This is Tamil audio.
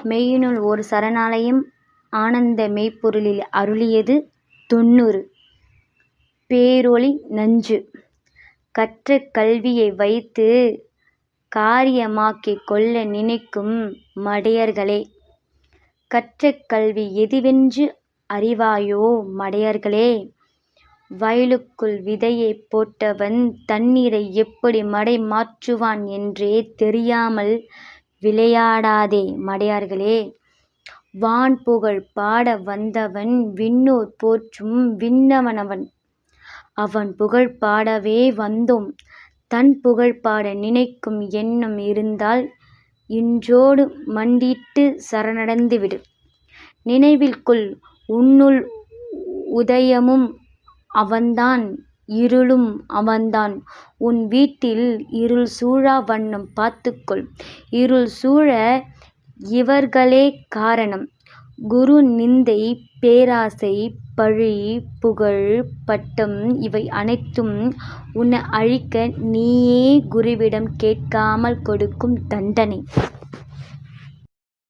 மெய்யினுள் ஓர் சரணாலயம் ஆனந்த மெய்ப்பொருளில் அருளியது 90. பேரொளி நஞ்சு. கற்ற கல்வியை வைத்துக் காரியமாக்கிக் கொள்ள நினைக்கும் மடையர்களே, கற்ற கல்வி எதுவென்று அறிவாயோ மடையர்களே. வயலுக்குள் விதையைப் போட்டவன் தண்ணீரை எப்படி மடை மாற்றுவான் என்றே தெரியாமல் விளையாடாதே மடையர்களே. வான்புகழ் பாட வந்தவன் விண்ணோர் போற்றும் விண்ணவன் அவன். அவன் புகழ் பாடவே வந்தோம். தன் புகழ் பாட நினைக்கும் எண்ணம் இருந்தால் இன்றோடு மண்டியிட்டுச் சரணடைந்து விடு. நினைவில் கொள், உன்னுள் உதயமும் அவன்தான், இருளும் அவன்தான். உன் வீட்டில் இருள் சூழா வண்ணம் பார்த்துக்கொள். இருள் சூழ இவர்களே காரணம். குரு நிந்தை, பேராசை, பழி, புகழ், பட்டம் இவை அனைத்தும் உன்னை அழிக்க நீயே குருவிடம் கேட்காமல் கொடுக்கும் தண்டனை.